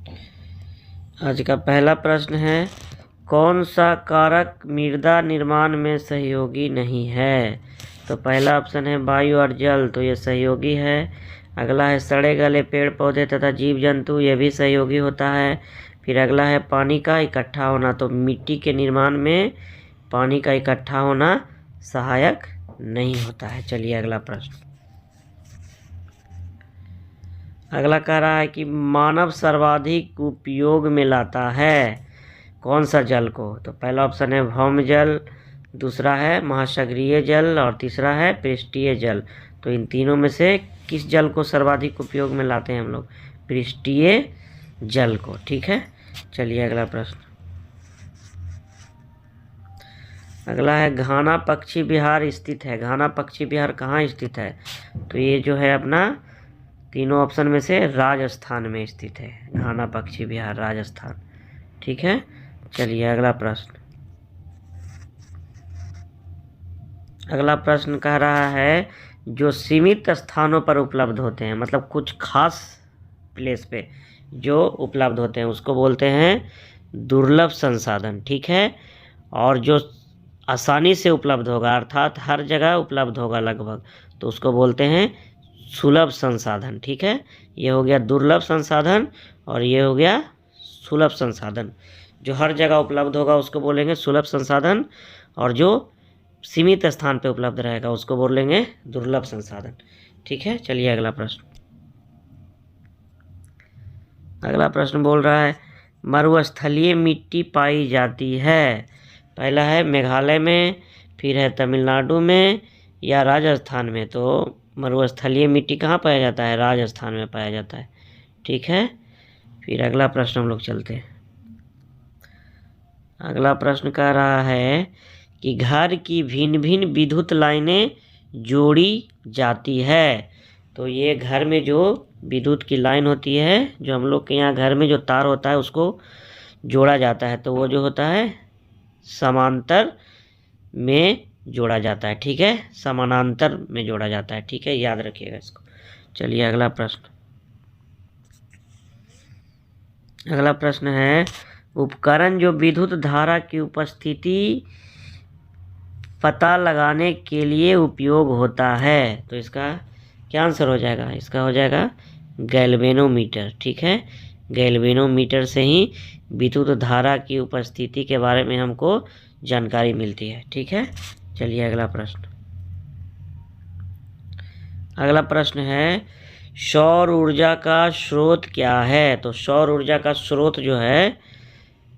आज का पहला प्रश्न है, कौन सा कारक मृदा निर्माण में सहयोगी नहीं है? तो पहला ऑप्शन है वायु और जल, तो ये सहयोगी है। अगला है सड़े गले पेड़ पौधे तथा जीव जंतु, ये भी सहयोगी होता है। फिर अगला है पानी का इकट्ठा होना, तो मिट्टी के निर्माण में पानी का इकट्ठा होना सहायक नहीं होता है। चलिए अगला प्रश्न। अगला कह रहा है कि मानव सर्वाधिक उपयोग में लाता है कौन सा जल को? तो पहला ऑप्शन है भौम जल, दूसरा है महासागरीय जल और तीसरा है पृष्ठीय जल। तो इन तीनों में से किस जल को सर्वाधिक उपयोग में लाते हैं हम लोग? पृष्ठीय जल को। ठीक है, चलिए अगला प्रश्न। अगला है घाना पक्षी विहार स्थित है। घाना पक्षी विहार कहाँ स्थित है? तो ये जो है अपना तीनों ऑप्शन में से राजस्थान में स्थित है। घाना पक्षी विहार राजस्थान। ठीक है, चलिए अगला प्रश्न। अगला प्रश्न कह रहा है जो सीमित स्थानों पर उपलब्ध होते हैं, मतलब कुछ खास प्लेस पे जो उपलब्ध होते हैं, उसको बोलते हैं दुर्लभ संसाधन। ठीक है, और जो आसानी से उपलब्ध होगा अर्थात हर जगह उपलब्ध होगा लगभग, तो उसको बोलते हैं सुलभ संसाधन। ठीक है, ये हो गया दुर्लभ संसाधन और ये हो गया सुलभ संसाधन। जो हर जगह उपलब्ध होगा उसको बोलेंगे सुलभ संसाधन, और जो सीमित स्थान पे उपलब्ध रहेगा उसको बोलेंगे दुर्लभ संसाधन। ठीक है, चलिए अगला प्रश्न। अगला प्रश्न बोल रहा है मरुस्थलीय मिट्टी पाई जाती है। पहला है मेघालय में, फिर है तमिलनाडु में या राजस्थान में। तो मरुस्थलीय मिट्टी कहाँ पाया जाता है? राजस्थान में पाया जाता है। ठीक है, फिर अगला प्रश्न हम लोग चलते हैं। अगला प्रश्न कह रहा है कि घर की भिन्न भिन्न विद्युत लाइनें जोड़ी जाती है। तो ये घर में जो विद्युत की लाइन होती है, जो हम लोग के यहाँ घर में जो तार होता है उसको जोड़ा जाता है, तो वो जो होता है समांतर में जोड़ा जाता है। ठीक है, समानांतर में जोड़ा जाता है। ठीक है, याद रखिएगा इसको। चलिए अगला प्रश्न। अगला प्रश्न है उपकरण जो विद्युत धारा की उपस्थिति पता लगाने के लिए उपयोग होता है। तो इसका क्या आंसर हो जाएगा? इसका हो जाएगा गैल्वेनोमीटर। ठीक है, गैल्वेनोमीटर से ही विद्युत धारा की उपस्थिति के बारे में हमको जानकारी मिलती है। ठीक है, चलिए अगला प्रश्न। अगला प्रश्न है सौर ऊर्जा का स्रोत क्या है? तो सौर ऊर्जा का स्रोत जो है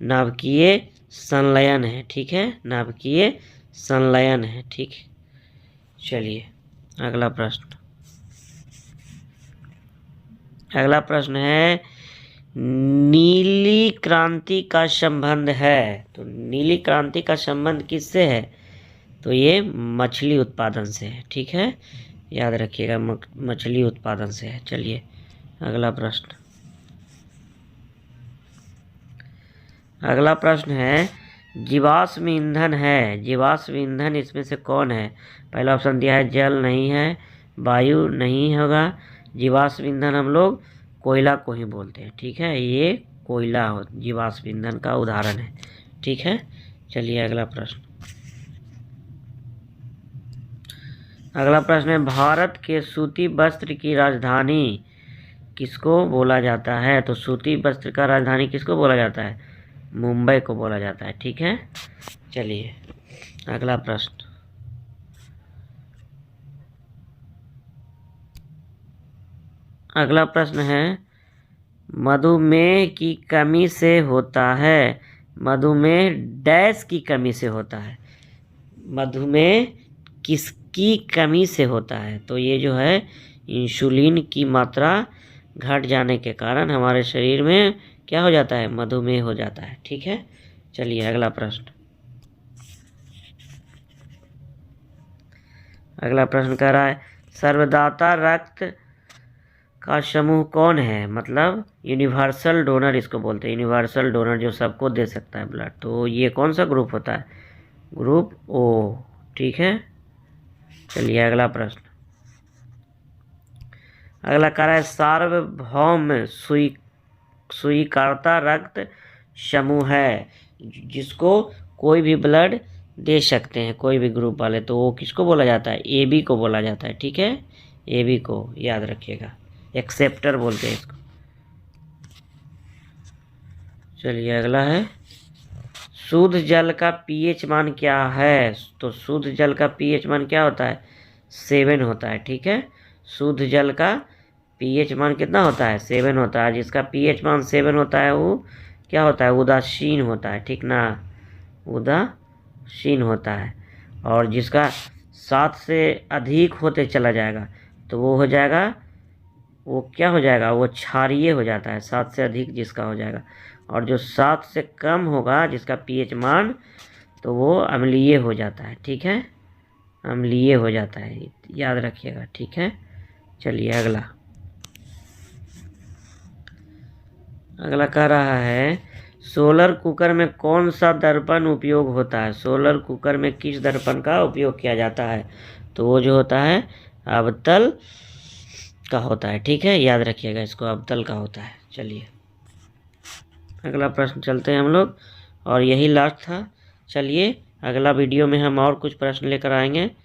नाभिकीय संलयन है। ठीक है, नाभिकीय संलयन है। ठीक, चलिए अगला प्रश्न। अगला प्रश्न है नीली क्रांति का संबंध है। तो नीली क्रांति का संबंध किससे है? तो ये मछली उत्पादन से है। ठीक है, याद रखिएगा मछली उत्पादन से है। चलिए अगला प्रश्न। अगला प्रश्न है जीवाश्म ईंधन है। जीवाश्म ईंधन इसमें से कौन है? पहला ऑप्शन दिया है जल नहीं है, वायु नहीं होगा। जीवाश्म ईंधन हम लोग कोयला को ही बोलते हैं। ठीक है, ये कोयला हो जीवाश्म ईंधन का उदाहरण है। ठीक है, चलिए अगला प्रश्न। अगला प्रश्न है भारत के सूती वस्त्र की राजधानी किसको बोला जाता है? तो सूती वस्त्र का राजधानी किसको बोला जाता है? मुंबई को बोला जाता है। ठीक है, चलिए अगला प्रश्न। अगला प्रश्न है मधुमेह की कमी से होता है। मधुमेह डैश की कमी से होता है। मधुमेह किसकी कमी से होता है? तो ये जो है इंसुलिन की मात्रा घट जाने के कारण हमारे शरीर में क्या हो जाता है? मधुमेह हो जाता है। ठीक है, चलिए अगला प्रश्न। अगला प्रश्न कह रहा है सर्वदाता रक्त का समूह कौन है? मतलब यूनिवर्सल डोनर इसको बोलते हैं। यूनिवर्सल डोनर जो सबको दे सकता है ब्लड। तो ये कौन सा ग्रुप होता है? Group O. ठीक है, चलिए अगला प्रश्न। अगला कह रहा है सार्वभौम स्वीकारता रक्त समूह है, जिसको कोई भी ब्लड दे सकते हैं, कोई भी ग्रुप वाले, तो वो किसको बोला जाता है? AB को बोला जाता है। ठीक है, AB को याद रखिएगा, एक्सेप्टर बोलते हैं इसको। चलिए अगला है, शुद्ध जल का pH मान क्या है? तो शुद्ध जल का pH मान क्या होता है? 7 होता है। ठीक है, शुद्ध जल का pH मान कितना होता है? 7 होता है। जिसका pH मान 7 होता है वो क्या होता है? उदासीन होता है। ठीक ना, उदासीन होता है। और जिसका 7 से अधिक होते चला जाएगा तो वो हो जाएगा, वो क्या हो जाएगा? वो क्षारीय हो जाता है। 7 से अधिक जिसका हो जाएगा, और जो 7 से कम होगा जिसका pH मान, तो वो अम्लीय हो जाता है। ठीक है, अम्लीय हो जाता है, याद रखिएगा। ठीक है, चलिए अगला कह रहा है, सोलर कुकर में कौन सा दर्पण उपयोग होता है? सोलर कुकर में किस दर्पण का उपयोग किया जाता है? तो वो जो होता है अवतल का होता है। ठीक है, याद रखिएगा इसको, अवतल का होता है। चलिए अगला प्रश्न चलते हैं हम लोग, और यही लास्ट था। चलिए अगला वीडियो में हम और कुछ प्रश्न लेकर आएंगे।